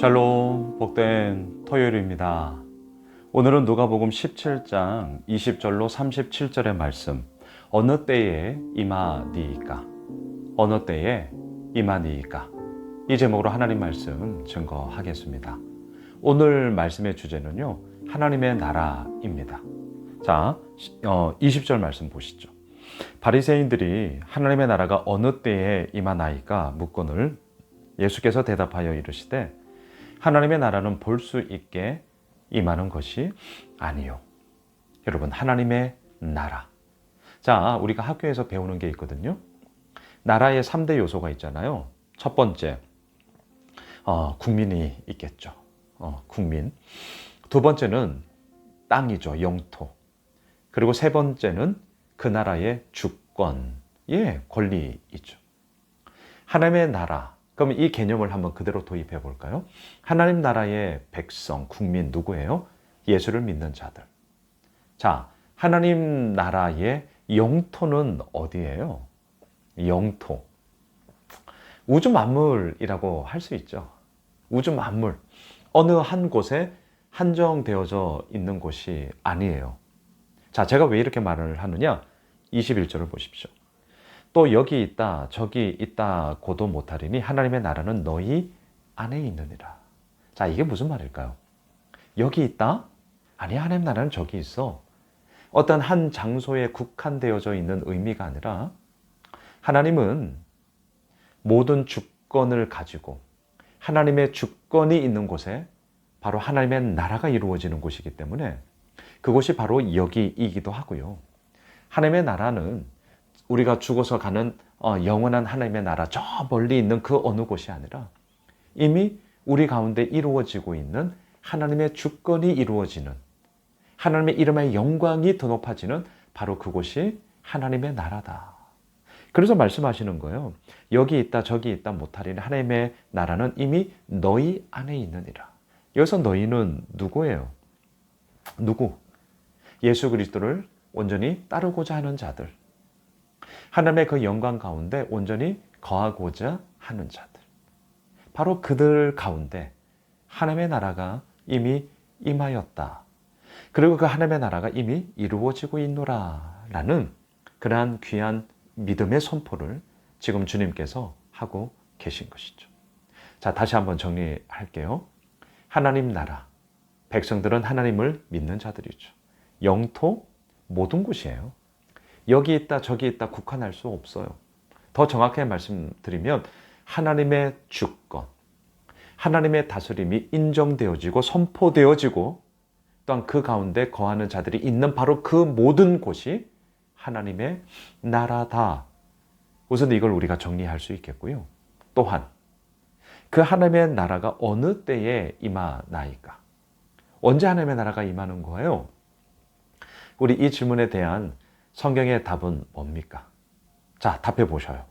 샬롬, 복된 토요일입니다. 오늘은 누가복음 17장 20절로 37절의 말씀, 어느 때에 임하니이까? 어느 때에 임하니이까? 이 제목으로 하나님 말씀 증거하겠습니다. 오늘 말씀의 주제는요, 하나님의 나라입니다. 자, 20절 말씀 보시죠. 바리새인들이 하나님의 나라가 어느 때에 임하나이까 묻거늘 예수께서 대답하여 이르시되 하나님의 나라는 볼 수 있게 임하는 것이 아니요. 여러분, 하나님의 나라. 자, 우리가 학교에서 배우는 게 있거든요. 나라의 3대 요소가 있잖아요. 첫 번째, 국민이 있겠죠. 국민. 두 번째는 땅이죠. 영토. 그리고 세 번째는 그 나라의 주권의 권리이죠. 하나님의 나라. 그럼 이 개념을 한번 그대로 도입해 볼까요? 하나님 나라의 백성, 국민 누구예요? 예수를 믿는 자들. 자, 하나님 나라의 영토는 어디예요? 영토. 우주 만물이라고 할 수 있죠. 우주 만물. 어느 한 곳에 한정되어져 있는 곳이 아니에요. 자, 제가 왜 이렇게 말을 하느냐? 21절을 보십시오. 또 여기 있다 저기 있다고도 못하리니 하나님의 나라는 너희 안에 있느니라. 자, 이게 무슨 말일까요? 여기 있다? 아니, 하나님 나라는 저기 있어. 어떤 한 장소에 국한되어져 있는 의미가 아니라 하나님은 모든 주권을 가지고 하나님의 주권이 있는 곳에 바로 하나님의 나라가 이루어지는 곳이기 때문에 그곳이 바로 여기이기도 하고요. 하나님의 나라는 우리가 죽어서 가는 영원한 하나님의 나라, 저 멀리 있는 그 어느 곳이 아니라 이미 우리 가운데 이루어지고 있는 하나님의 주권이 이루어지는, 하나님의 이름의 영광이 더 높아지는 바로 그곳이 하나님의 나라다. 그래서 말씀하시는 거예요. 여기 있다 저기 있다 못하리니 하나님의 나라는 이미 너희 안에 있느니라. 여기서 너희는 누구예요? 누구? 예수 그리스도를 온전히 따르고자 하는 자들. 하나님의 그 영광 가운데 온전히 거하고자 하는 자들. 바로 그들 가운데 하나님의 나라가 이미 임하였다. 그리고 그 하나님의 나라가 이미 이루어지고 있노라 라는 그러한 귀한 믿음의 선포를 지금 주님께서 하고 계신 것이죠. 자, 다시 한번 정리할게요. 하나님 나라, 백성들은 하나님을 믿는 자들이죠. 영토, 모든 곳이에요. 여기 있다 저기 있다 국한할 수 없어요. 더 정확하게 말씀드리면 하나님의 주권, 하나님의 다스림이 인정되어지고 선포되어지고 또한 그 가운데 거하는 자들이 있는 바로 그 모든 곳이 하나님의 나라다. 우선 이걸 우리가 정리할 수 있겠고요. 또한 그 하나님의 나라가 어느 때에 임하나이까? 언제 하나님의 나라가 임하는 거예요? 우리 이 질문에 대한 성경의 답은 뭡니까? 자, 답해 보셔요.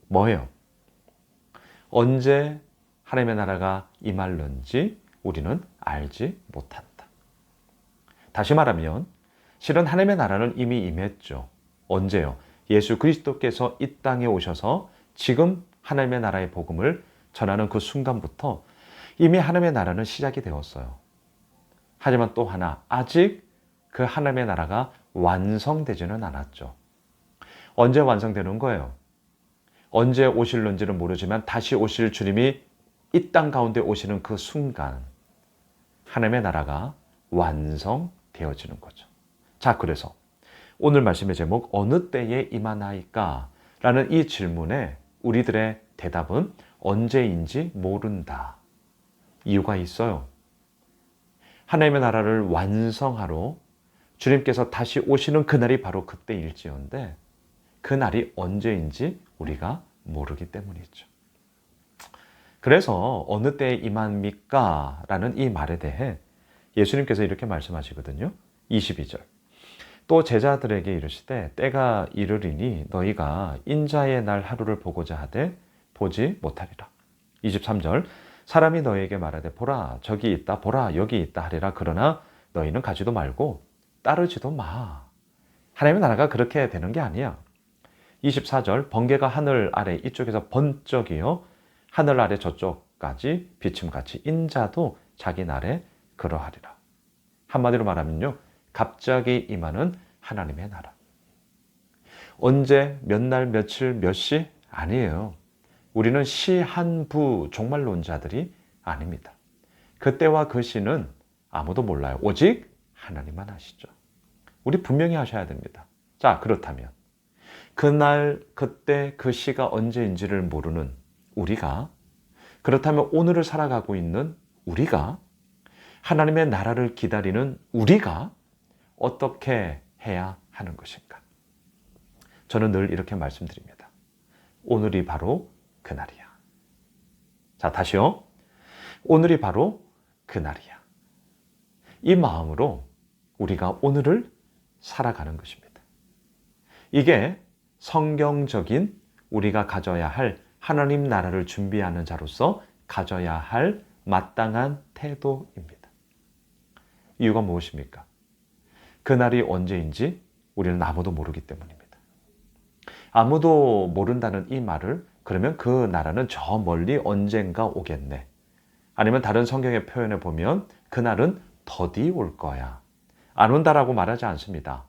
뭐예요? 언제 하나님의 나라가 임할는지 우리는 알지 못한다. 다시 말하면 실은 하나님의 나라는 이미 임했죠. 언제요? 예수 그리스도께서 이 땅에 오셔서 지금 하나님의 나라의 복음을 전하는 그 순간부터 이미 하나님의 나라는 시작이 되었어요. 하지만 또 하나, 아직 그 하나님의 나라가 완성되지는 않았죠. 언제 완성되는 거예요? 언제 오실는지는 모르지만 다시 오실 주님이 이 땅 가운데 오시는 그 순간 하나님의 나라가 완성되어지는 거죠. 자, 그래서 오늘 말씀의 제목 어느 때에 임하나이까? 라는 이 질문에 우리들의 대답은 언제인지 모른다. 이유가 있어요. 하나님의 나라를 완성하러 주님께서 다시 오시는 그날이 바로 그때일지언데 그날이 언제인지 우리가 모르기 때문이죠. 그래서 어느 때에 임합니까? 라는 이 말에 대해 예수님께서 이렇게 말씀하시거든요. 22절. 또 제자들에게 이르시되 때가 이르리니 너희가 인자의 날 하루를 보고자 하되 보지 못하리라. 23절. 사람이 너희에게 말하되 보라 저기 있다 보라 여기 있다 하리라. 그러나 너희는 가지도 말고 따르지도 마. 하나님의 나라가 그렇게 되는 게 아니야. 24절 번개가 하늘 아래 이쪽에서 번쩍이요 하늘 아래 저쪽 것까지 비침같이 인자도 자기 날에 그러하리라. 한마디로 말하면요, 갑자기 임하는 하나님의 나라. 언제, 몇 날, 며칠, 몇 시? 아니에요. 우리는 시한부 종말론자들이 아닙니다. 그때와 그 시는 아무도 몰라요. 오직 하나님만 아시죠. 우리 분명히 하셔야 됩니다. 자, 그렇다면 그날, 그때, 그 시가 언제인지를 모르는 우리가, 그렇다면 오늘을 살아가고 있는 우리가, 하나님의 나라를 기다리는 우리가 어떻게 해야 하는 것인가? 저는 늘 이렇게 말씀드립니다. 오늘이 바로 그날이야. 자, 다시요. 오늘이 바로 그날이야. 이 마음으로 우리가 오늘을 살아가는 것입니다. 이게 성경적인 우리가 가져야 할 하나님 나라를 준비하는 자로서 가져야 할 마땅한 태도입니다. 이유가 무엇입니까? 그날이 언제인지 우리는 아무도 모르기 때문입니다. 아무도 모른다는 이 말을, 그러면 그 나라는 저 멀리 언젠가 오겠네. 아니면 다른 성경의 표현에 보면 그날은 더디 올 거야. 안 온다라고 말하지 않습니다.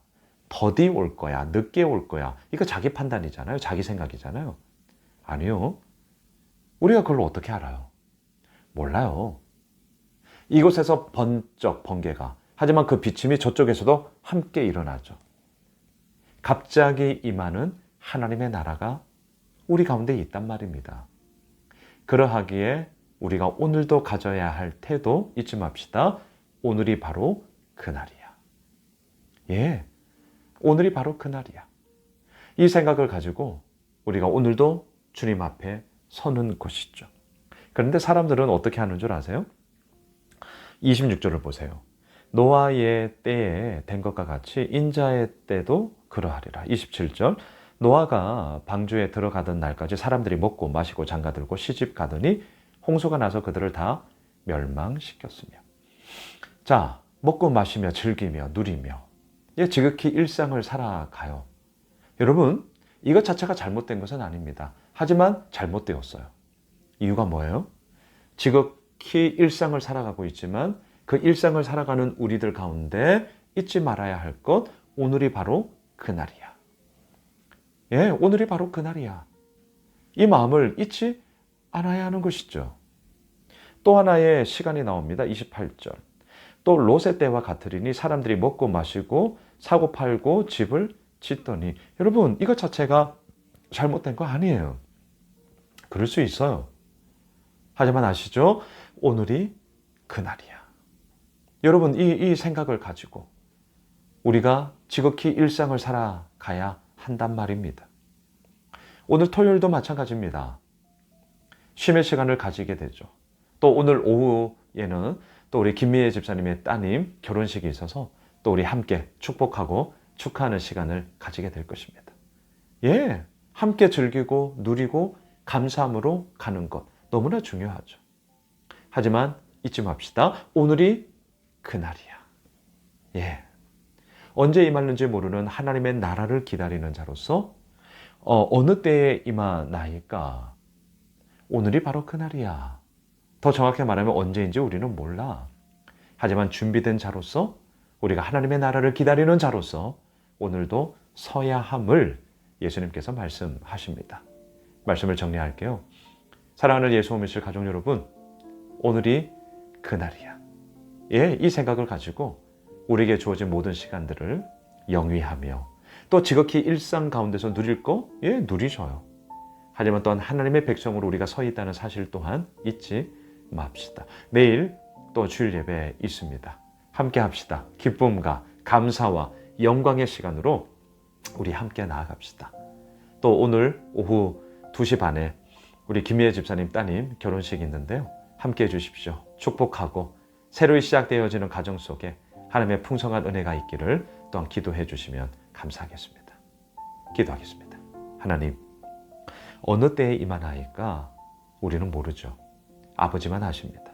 더디 올 거야. 늦게 올 거야. 이거 자기 판단이잖아요. 자기 생각이잖아요. 아니요. 우리가 그걸 어떻게 알아요? 몰라요. 이곳에서 번쩍 번개가, 하지만 그 비침이 저쪽에서도 함께 일어나죠. 갑자기 임하는 하나님의 나라가 우리 가운데 있단 말입니다. 그러하기에 우리가 오늘도 가져야 할 태도 잊지 맙시다. 오늘이 바로 그날이야. 예, 오늘이 바로 그날이야. 이 생각을 가지고 우리가 오늘도 주님 앞에 서는 것이죠. 그런데 사람들은 어떻게 하는 줄 아세요? 26절을 보세요. 노아의 때에 된 것과 같이 인자의 때도 그러하리라. 27절. 노아가 방주에 들어가던 날까지 사람들이 먹고 마시고 장가들고 시집 가더니 홍수가 나서 그들을 다 멸망시켰으며. 자, 먹고 마시며 즐기며 누리며 지극히 일상을 살아가요. 여러분, 이것 자체가 잘못된 것은 아닙니다. 하지만 잘못되었어요. 이유가 뭐예요? 지극히 일상을 살아가고 있지만 그 일상을 살아가는 우리들 가운데 잊지 말아야 할 것, 오늘이 바로 그날이야. 예, 오늘이 바로 그날이야. 이 마음을 잊지 않아야 하는 것이죠. 또 하나의 시간이 나옵니다. 28절. 또 롯의 때와 같으리니 사람들이 먹고 마시고 사고 팔고 집을 짓더니. 여러분, 이것 자체가 잘못된 거 아니에요. 그럴 수 있어요. 하지만 아시죠? 오늘이 그날이야. 여러분, 이 생각을 가지고 우리가 지극히 일상을 살아가야 한단 말입니다. 오늘 토요일도 마찬가지입니다. 쉼의 시간을 가지게 되죠. 또 오늘 오후에는 또 우리 김미애 집사님의 따님 결혼식이 있어서 또 우리 함께 축복하고 축하하는 시간을 가지게 될 것입니다. 예, 함께 즐기고 누리고 감사함으로 가는 것 너무나 중요하죠. 하지만 잊지 맙시다. 오늘이 그날이야. 예, 언제 임하는지 모르는 하나님의 나라를 기다리는 자로서 어느 때에 임하나이까? 오늘이 바로 그날이야. 더 정확히 말하면 언제인지 우리는 몰라. 하지만 준비된 자로서, 우리가 하나님의 나라를 기다리는 자로서 오늘도 서야 함을 예수님께서 말씀하십니다. 말씀을 정리할게요. 사랑하는 예수 오미실 가족 여러분, 오늘이 그날이야. 예, 이 생각을 가지고 우리에게 주어진 모든 시간들을 영위하며 또 지극히 일상 가운데서 누릴 거, 예, 누리셔요. 하지만 또한 하나님의 백성으로 우리가 서 있다는 사실 또한 잊지 맙시다. 내일 또 주일 예배 있습니다. 함께 합시다. 기쁨과 감사와 영광의 시간으로 우리 함께 나아갑시다. 또 오늘 오후 2시 반에 우리 김미애 집사님 따님 결혼식이 있는데요. 함께 해주십시오. 축복하고 새로이 시작되어지는 가정 속에 하나님의 풍성한 은혜가 있기를 또한 기도해 주시면 감사하겠습니다. 기도하겠습니다. 하나님, 어느 때에 임하나이까 우리는 모르죠. 아버지만 아십니다.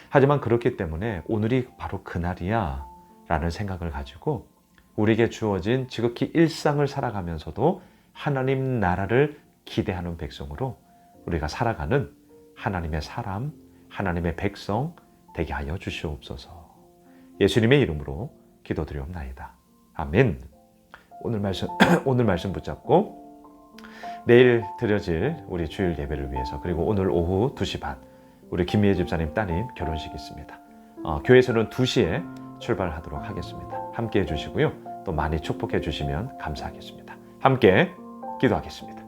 하지만 그렇기 때문에 오늘이 바로 그날이야 라는 생각을 가지고 우리에게 주어진 지극히 일상을 살아가면서도 하나님 나라를 기대하는 백성으로 우리가 살아가는 하나님의 사람, 하나님의 백성 되게 하여 주시옵소서. 예수님의 이름으로 기도드리옵나이다. 아멘. 오늘 말씀 붙잡고 내일 드려질 우리 주일 예배를 위해서, 그리고 오늘 오후 2시 반 우리 김미애 집사님 따님 결혼식이 있습니다. 교회에서는 2시에 출발하도록 하겠습니다. 함께 해주시고요. 또 많이 축복해 주시면 감사하겠습니다. 함께 기도하겠습니다.